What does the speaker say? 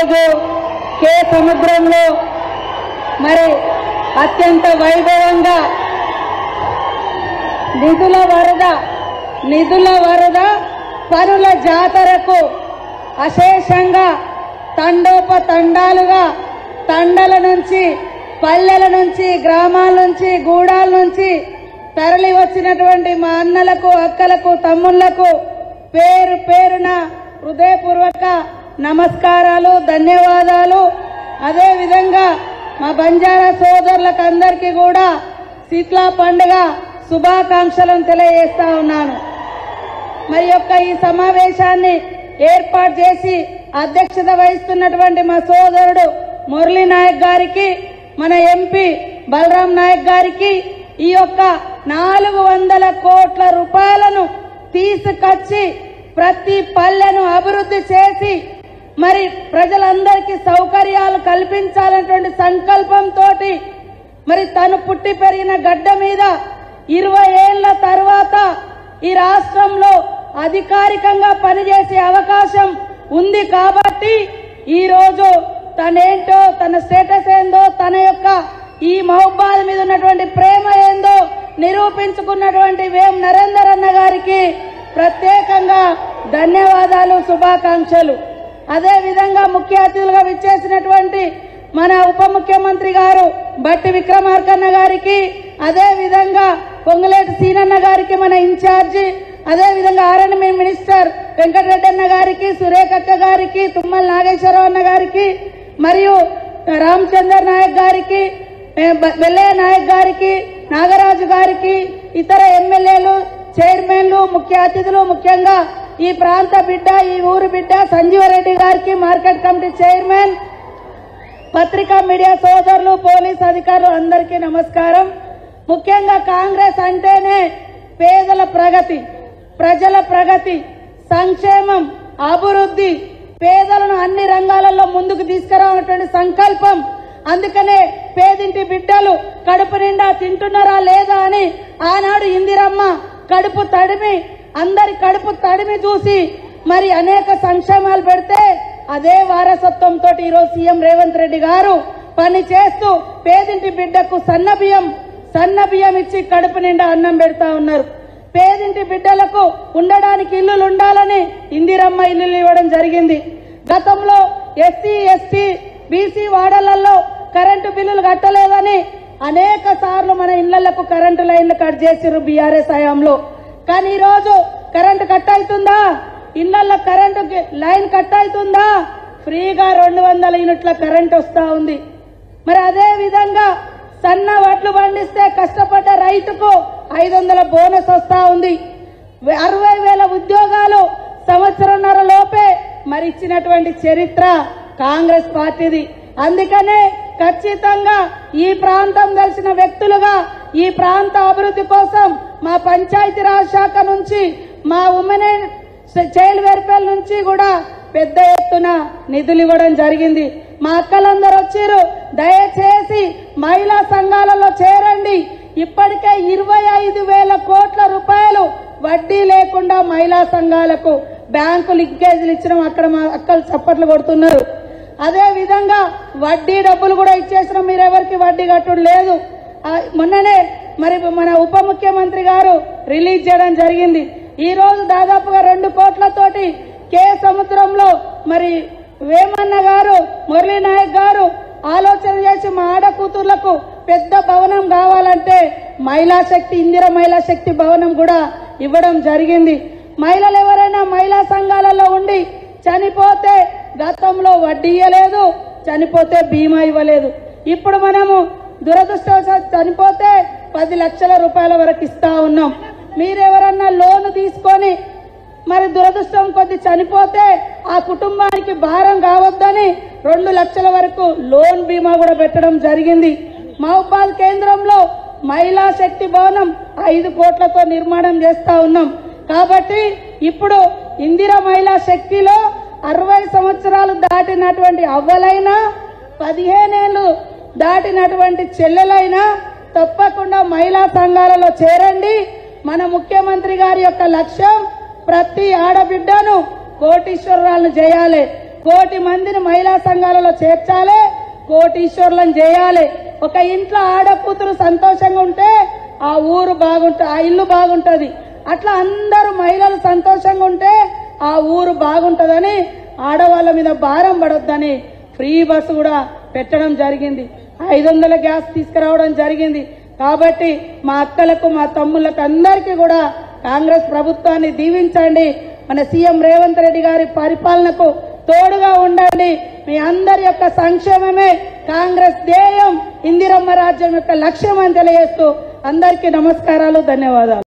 ఈరోజు కే సముద్రంలో మరి అత్యంత వైభవంగా నిధుల వరద పనుల జాతరకు అశేషంగా తండోపతండాలుగా తండల నుంచి పల్లెల నుంచి గ్రామాల నుంచి గూడాల నుంచి తరలి వచ్చినటువంటి మా అన్నలకు అక్కలకు తమ్ముళ్లకు పేరు పేరున హృదయపూర్వక నమస్కారాలు ధన్యవాదాలు. అదే విధంగా మా బంజారా సోదరులకు అందరికీ కూడా శీతల పండుగ శుభాకాంక్షలను తెలియజేస్తా ఉన్నాను. మరి యొక్క ఈ సమావేశాన్ని ఏర్పాటు చేసి అధ్యక్షత వహిస్తున్నటువంటి మా సోదరుడు మురళీ నాయక్ గారికి, మన ఎంపీ బలరాం నాయక్ గారికి ఈ యొక్క 400 కోట్ల రూపాయలను తీసుకొచ్చి ప్రతి పల్లెను అభివృద్ధి చేసి మరి ప్రజలందరికీ సౌకర్యాలు కల్పించాలనేటువంటి సంకల్పంతో మరి తను పుట్టి పెరిగిన గడ్డ మీద 20 ఏళ్ల తర్వాత ఈ రాష్ట్రంలో అధికారికంగా పనిచేసే అవకాశం ఉంది కాబట్టి ఈ రోజు తనేంటో తన స్టేటస్ ఏందో తన యొక్క ఈ మహబూబాద్ మీద ఉన్నటువంటి ప్రేమ ఏందో నిరూపించుకున్నటువంటి వేం నరేందర్ అన్న గారికి ప్రత్యేకంగా ధన్యవాదాలు శుభాకాంక్షలు. అదే విధంగా ముఖ్య అతిథులుగా విచ్చేసినటువంటి మన ఉప ముఖ్యమంత్రి గారు బట్టి విక్రమార్కన్న గారికి, అదే విధంగా పొంగులేటి సీనన్న గారికి మన ఇన్ఛార్జి, అదే విధంగా ఆర్ఎండ్బి మినిస్టర్ వెంకటరెడ్డి అన్న గారికి, సురేఖక్క గారికి, తుమ్మల నాగేశ్వరరావు అన్న గారికి, మరియు రామచందర్ నాయక్ గారికి, వెల్లయ్య నాయక్ గారికి, నాగరాజు గారికి, ఇతర ఎమ్మెల్యేలు, చైర్మన్లు, ముఖ్య అతిథులు, ముఖ్యంగా ఈ ప్రాంత బిడ్డ, ఈ ఊరు బిడ్డ సంజీవరెడ్డి గారికి, మార్కెట్ కమిటీ చైర్మన్, పత్రికా మీడియా సోదరులు, పోలీస్ అధికారులు అందరికీ నమస్కారం. ముఖ్యంగా కాంగ్రెస్ అంటేనే పేదల ప్రగతి, ప్రజల ప్రగతి, సంక్షేమం, అభివృద్ధి, పేదలను అన్ని రంగాలలో ముందుకు తీసుకురావాలన్నటువంటి సంకల్పం. అందుకనే పేదింటి బిడ్డలు కడుపు నిండా తింటున్నారా లేదా అని ఆనాడు ఇందిరమ్మ కడుపు తడిమి అందరి కడుపు తడిమి చూసి మరి అనేక సంక్షేమాలు పెడితే అదే వారసత్వంతో ఈరోజు సీఎం రేవంత్ రెడ్డి గారు పని చేస్తూ పేదింటి బిడ్డకు సన్న బియ్యం ఇచ్చి కడుపు నిండా అన్నం పెడతా ఉన్నారు. పేదింటి బిడ్డలకు ఉండడానికి ఇల్లులు ఉండాలని ఇందిరమ్మ ఇల్లులు ఇవ్వడం జరిగింది. గతంలో ఎస్సీ ఎస్టీ బీసీ వాడలలో కరెంటు బిల్లులు కట్టలేదని అనేక సార్లు మన ఇళ్లకు కరెంటు లైన్లు కట్ చేసిరు బీఆర్ఎస్ హయాంలో. కానీ ఈ రోజు కరెంటు కట్ అవుతుందా? ఇళ్లలో కరెంటు లైన్ కట్ అవుతుందా? ఫ్రీగా 200 యూనిట్ల కరెంట్ వస్తా ఉంది. మరి అదే విధంగా సన్న వడ్లు పండిస్తే కష్టపడ్డ రైతుకు 500 బోనస్ వస్తా ఉంది. 60,000 ఉద్యోగాలు సంవత్సరంన్నర లోపే మరి ఇచ్చినటువంటి చరిత్ర కాంగ్రెస్ పార్టీది. అందుకనే ఖచ్చితంగా ఈ ప్రాంతం తెలిసిన వ్యక్తులుగా ఈ ప్రాంత అభివృద్ధి కోసం మా పంచాయతీరాజ్ శాఖ నుంచి, మా ఉమెన్ చైల్డ్ వెల్ఫేర్ నుంచి కూడా పెద్ద ఎత్తున నిధులు ఇవ్వడం జరిగింది. మా అక్కలందరూ వచ్చారు. దయచేసి మహిళా సంఘాలలో చేరండి. ఇప్పటికే 25,000 కోట్ల రూపాయలు వడ్డీ లేకుండా మహిళా సంఘాలకు బ్యాంకు లింకేజీలు ఇచ్చినాం. అక్కడ మా అక్కలు చప్పట్లు కొడుతున్నారు. అదే విధంగా వడ్డీ డబ్బులు కూడా ఇచ్చేసినాం. మీరెవరికి వడ్డీ కట్టుడు లేదు. మొన్ననే మరి మన ఉప ముఖ్యమంత్రి గారు రిలీజ్ చేయడం జరిగింది. ఈ రోజు దాదాపుగా 2 కోట్లతోటి కే సముద్రంలో మరి వేమన్న గారు, మురళీ నాయక్ గారు ఆలోచన చేసి మా ఆడ కూతుర్లకు పెద్ద భవనం కావాలంటే మహిళా శక్తి, ఇందిర మహిళా శక్తి భవనం కూడా ఇవ్వడం జరిగింది. మహిళలు ఎవరైనా మహిళా సంఘాలలో ఉండి చనిపోతే గతంలో వడ్డీ ఇవ్వలేదు, చనిపోతే బీమా ఇవ్వలేదు. ఇప్పుడు మనము దురదృష్టవశాత్తు చనిపోతే 10 లక్షల రూపాయల వరకు ఇస్తా ఉన్నాం. మీరెవరన్నా లోను తీసుకొని మరి దురదృష్టం కొద్ది చనిపోతే ఆ కుటుంబానికి భారం కావద్దని 2 లక్షల వరకు లోన్ బీమా కూడా పెట్టడం జరిగింది. మహబూబాద్ కేంద్రంలో మహిళా శక్తి భవనం 5 కోట్లతో నిర్మాణం చేస్తా ఉన్నాం. కాబట్టి ఇప్పుడు ఇందిర మహిళా శక్తిలో 60 సంవత్సరాలు దాటినటువంటి అవ్వలైనా 15 ఏళ్లు దాటినటువంటి చెల్లెలైనా తప్పకుండా మహిళా సంఘాలలో చేరండి. మన ముఖ్యమంత్రి గారి యొక్క లక్ష్యం ప్రతి ఆడబిడ్డను కోటీశ్వరాలను చేయాలి. కోటి మందిని మహిళా సంఘాలలో చేర్చాలి, కోటీశ్వర్లను చేయాలి. ఒక ఇంట్లో ఆడకూతురు సంతోషంగా ఉంటే ఆ ఊరు బాగుంటుంది, ఆ ఇల్లు బాగుంటది. అట్లా అందరూ మహిళలు సంతోషంగా ఉంటే ఆ ఊరు బాగుంటదని, ఆడవాళ్ల మీద భారం పడొద్దని ఫ్రీ బస్సు కూడా పెట్టడం జరిగింది. 500 గ్యాస్ తీసుకురావడం జరిగింది. కాబట్టి మా అక్కలకు మా తమ్ముళ్లకు అందరికీ కూడా కాంగ్రెస్ ప్రభుత్వాన్ని దీవించండి. మన సీఎం రేవంత్ రెడ్డి గారి పరిపాలనకు తోడుగా ఉండండి. మీ అందరి యొక్క సంక్షేమమే కాంగ్రెస్ ధ్యేయం, ఇందిరమ్మ రాజ్యం యొక్క లక్ష్యం అని తెలియజేస్తూ అందరికీ నమస్కారాలు, ధన్యవాదాలు.